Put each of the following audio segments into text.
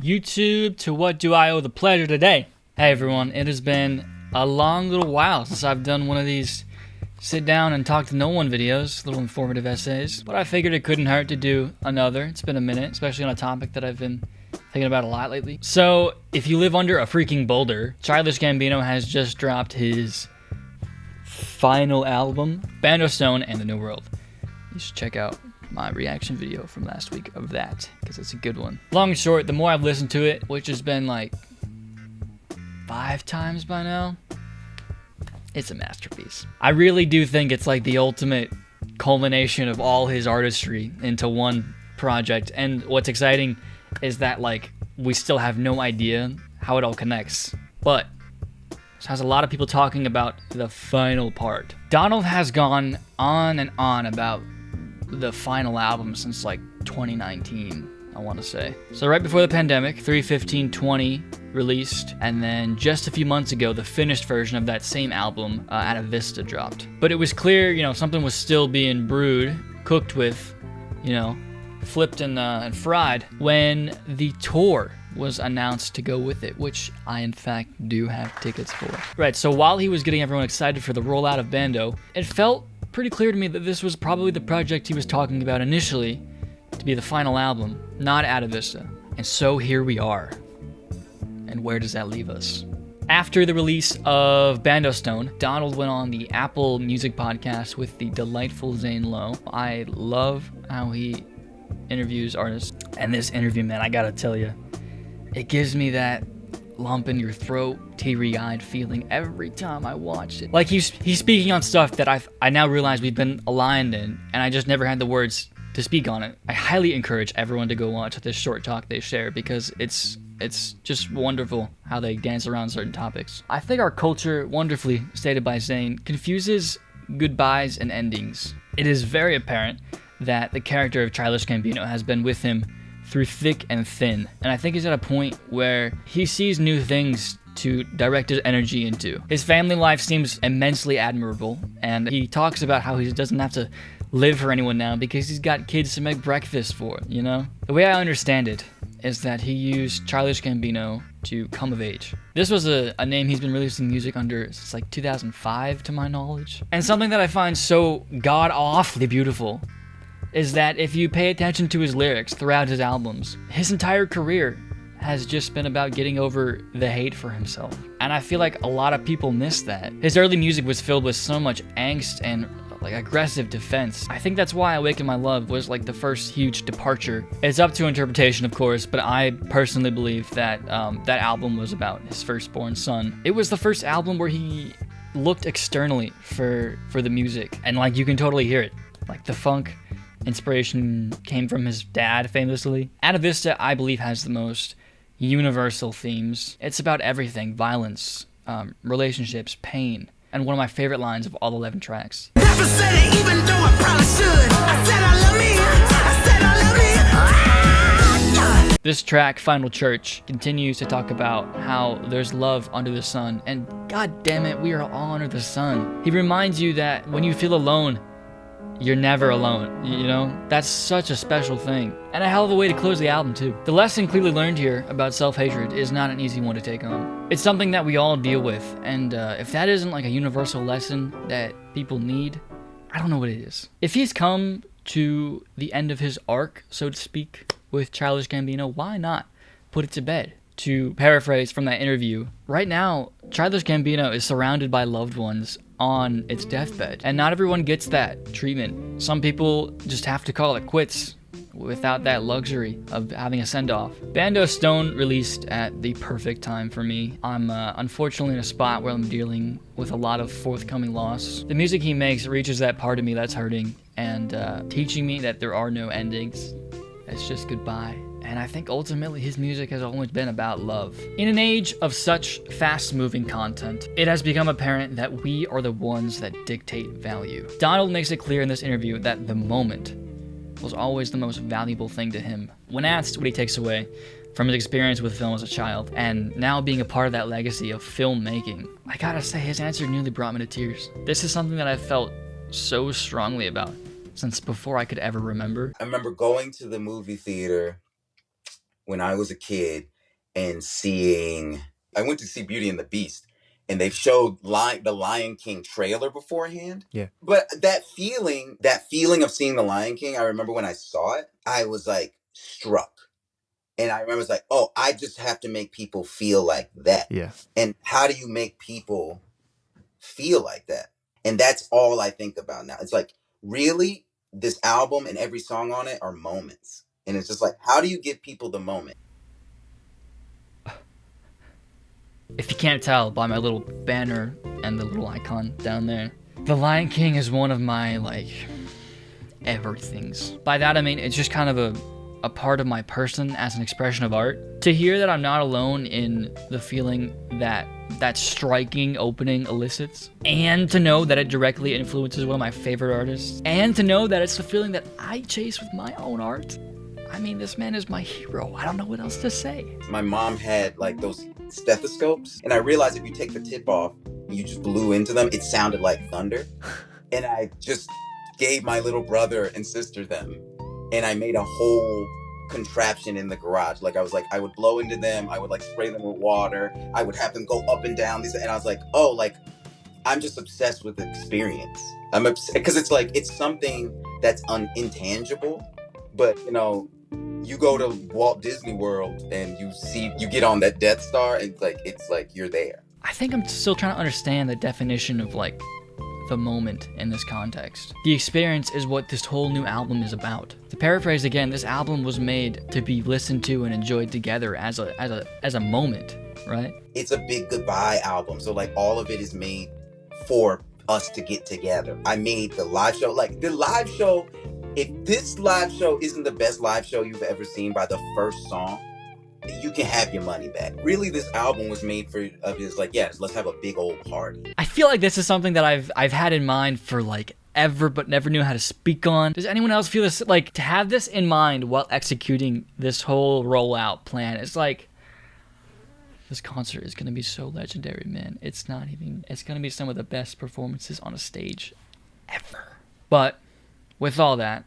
YouTube, to what do I owe the pleasure today? Hey everyone, it has been a long little while since I've done one of these sit down and talk to no one videos, little informative essays, but I figured it couldn't hurt to do another. It's been a minute, especially on a topic that I've been thinking about a lot lately. So, if you live under a freaking boulder, Childish Gambino has just dropped his final album, Bando Stone and the New World. You should check out my reaction video from last week of that, because it's a good one. Long and short, the more I've listened to it, which has been like 5 times by now, it's a masterpiece. I really do think it's like the ultimate culmination of all his artistry into one project, and what's exciting is that like we still have no idea how it all connects, but it has a lot of people talking about the final part. Donald has gone on and on about the final album since like 2019, I want to say. So right before the pandemic, 3/15/20 released, and then just a few months ago, the finished version of that same album, At a Vista, dropped. But it was clear, something was still being brewed, cooked with, flipped and fried when the tour was announced to go with it, which I in fact do have tickets for. Right, so while he was getting everyone excited for the rollout of Bando, it felt pretty clear to me that this was probably the project he was talking about initially to be the final album, not At a Vista. And so here we are. And where does that leave us? After the release of Bando Stone, Donald went on the Apple Music podcast with the delightful Zane Lowe. I love how he interviews artists. And this interview, man, I gotta tell you, it gives me that lump in your throat, teary-eyed feeling every time I watch it. Like he's speaking on stuff that I now realize we've been aligned in, and I just never had the words to speak on it. I highly encourage everyone to go watch this short talk they share, because it's just wonderful how they dance around certain topics. I think our culture, wonderfully stated by Zane, confuses goodbyes and endings. It is very apparent that the character of Childish Gambino has been with him through thick and thin, and I think he's at a point where he sees new things to direct his energy into. His family life seems immensely admirable, and he talks about how he doesn't have to live for anyone now because he's got kids to make breakfast for, The way I understand it is that he used Childish Gambino to come of age. This was a name he's been releasing music under since like 2005 to my knowledge. And something that I find so god-awfully beautiful is that if you pay attention to his lyrics throughout his albums, his entire career has just been about getting over the hate for himself. And I feel like a lot of people miss that. His early music was filled with so much angst and like aggressive defense. I think that's why Awaken My Love was like the first huge departure. It's up to interpretation, of course, but I personally believe that that album was about his firstborn son. It was the first album where he looked externally for the music, and like you can totally hear it. Like the funk inspiration came from his dad, famously. At a Vista, I believe, has the most universal themes. It's about everything: violence, relationships, pain, and one of my favorite lines of all 11 tracks. Never said it, even though I probably should. I said I love me. I said I love me. This track, Final Church, continues to talk about how there's love under the sun, and god damn it, we are all under the sun. He reminds you that when you feel alone, you're never alone, That's such a special thing. And a hell of a way to close the album, too. The lesson clearly learned here about self-hatred is not an easy one to take on. It's something that we all deal with, and if that isn't like a universal lesson that people need, I don't know what it is. If he's come to the end of his arc, so to speak, with Childish Gambino, why not put it to bed? To paraphrase from that interview, right now, Childish Gambino is surrounded by loved ones on its deathbed, and not everyone gets that treatment. Some people just have to call it quits without that luxury of having a send-off. Bando Stone released at the perfect time for me. I'm unfortunately in a spot where I'm dealing with a lot of forthcoming loss. The music he makes reaches that part of me that's hurting, and teaching me that there are no endings. It's just goodbye. And I think ultimately his music has always been about love. In an age of such fast-moving content, it has become apparent that we are the ones that dictate value. Donald makes it clear in this interview that the moment was always the most valuable thing to him. When asked what he takes away from his experience with film as a child, and now being a part of that legacy of filmmaking, I gotta say his answer nearly brought me to tears. This is something that I've felt so strongly about since before I could ever remember. I remember going to the movie theater when I was a kid and I went to see Beauty and the Beast, and they showed the Lion King trailer beforehand. Yeah. But that feeling of seeing the Lion King, I remember when I saw it, I was like struck. And I remember it's like, oh, I just have to make people feel like that. Yeah. And how do you make people feel like that? And that's all I think about now. It's like, really, this album and every song on it are moments. And it's just like, how do you give people the moment? If you can't tell by my little banner and the little icon down there, The Lion King is one of my, like, everythings. By that I mean it's just kind of a part of my person as an expression of art. To hear that I'm not alone in the feeling that that striking opening elicits, and to know that it directly influences one of my favorite artists, and to know that it's the feeling that I chase with my own art. I mean, this man is my hero. I don't know what else to say. My mom had like those stethoscopes, and I realized if you take the tip off and you just blew into them, it sounded like thunder. And I just gave my little brother and sister them, and I made a whole contraption in the garage. Like I would blow into them, I would like spray them with water, I would have them go up and down these, and I was like, oh, like I'm just obsessed with the experience. I'm obsessed because it's like it's something that's intangible, but you know, you go to Walt Disney World and you get on that Death Star, and it's like you're there. I think I'm still trying to understand the definition of like the moment in this context. The experience is what this whole new album is about. To paraphrase again, this album was made to be listened to and enjoyed together as a moment, right? It's a big goodbye album, so like all of it is made for us to get together. I made the live show, like the live show. If this live show isn't the best live show you've ever seen by the first song, you can have your money back. Really, this album was made yes, let's have a big old party. I feel like this is something that I've had in mind for like ever, but never knew how to speak on. Does anyone else feel this? Like, to have this in mind while executing this whole rollout plan, it's like, this concert is gonna be so legendary, man. It's gonna be some of the best performances on a stage ever. But with all that,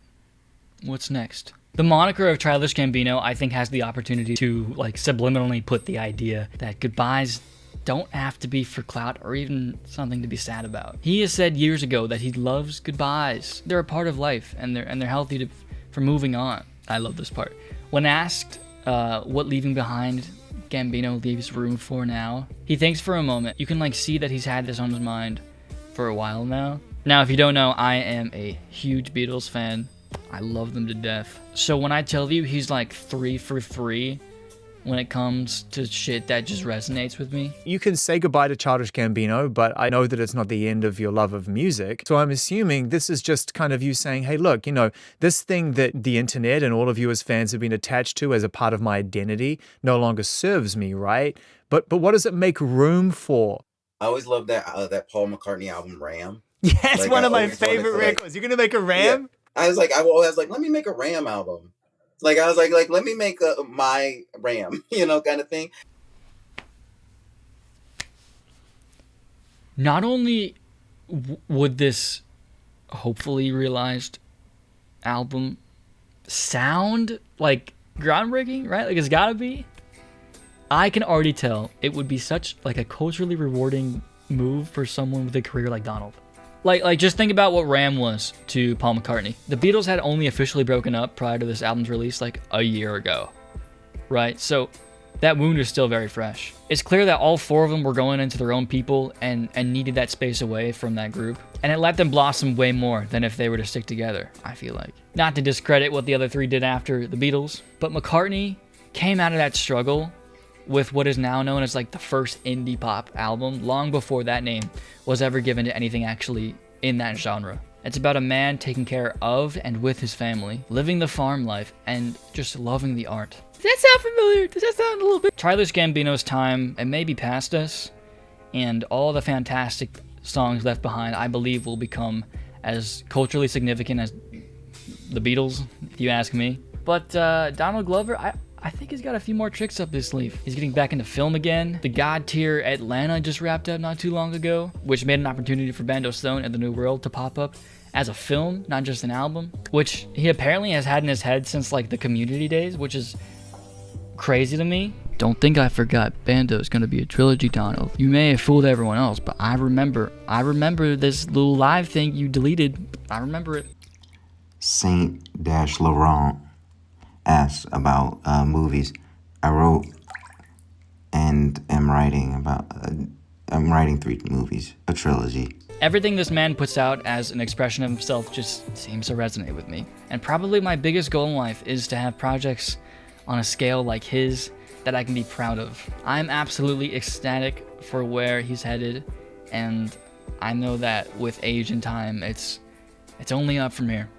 what's next? The moniker of Childish Gambino, I think, has the opportunity to like subliminally put the idea that goodbyes don't have to be for clout or even something to be sad about. He has said years ago that he loves goodbyes. They're a part of life, and they're healthy for moving on. I love this part. When asked what leaving behind Gambino leaves room for now, he thinks for a moment. You can like see that he's had this on his mind for a while now. Now, if you don't know, I am a huge Beatles fan. I love them to death. So when I tell you he's like 3 for 3 when it comes to shit that just resonates with me. You can say goodbye to Childish Gambino, but I know that it's not the end of your love of music. So I'm assuming this is just kind of you saying, hey, look, you know, this thing that the internet and all of you as fans have been attached to as a part of my identity no longer serves me, right? But what does it make room for? I always loved that Paul McCartney album, Ram. Yes, like, one of my favorite records. You're going to make a Ram? Yeah. I was like, let me make a Ram album. Like, I was like, let me make my Ram, kind of thing. Not only would this hopefully realized album sound like groundbreaking, right? Like, it's gotta be. I can already tell it would be such like a culturally rewarding move for someone with a career like Donald. Like just think about what Ram was to Paul McCartney. The Beatles had only officially broken up prior to this album's release like a year ago, right? So that wound is still very fresh. It's clear that all 4 of them were going into their own people and needed that space away from that group. And it let them blossom way more than if they were to stick together, I feel like. Not to discredit what the other 3 did after the Beatles, but McCartney came out of that struggle with what is now known as like the first indie pop album, long before that name was ever given to anything actually in that genre. It's about a man taking care of and with his family, living the farm life, and just loving the art. Does that sound familiar? Does that sound a little bit? Childish Gambino's time, it may be past us, and all the fantastic songs left behind, I believe, will become as culturally significant as the Beatles, if you ask me. But Donald Glover, I think he's got a few more tricks up his sleeve. He's getting back into film again. The God tier Atlanta just wrapped up not too long ago, which made an opportunity for Bando Stone and the New World to pop up as a film, not just an album, which he apparently has had in his head since like the Community days, which is crazy to me. Don't think I forgot Bando's gonna be a trilogy, Donald. You may have fooled everyone else, but I remember this little live thing you deleted. I remember it. Saint-Laurent asks about movies. I wrote and am writing 3 movies, a trilogy. Everything this man puts out as an expression of himself just seems to resonate with me. And probably my biggest goal in life is to have projects on a scale like his that I can be proud of. I'm absolutely ecstatic for where he's headed, and I know that with age and time, it's only up from here.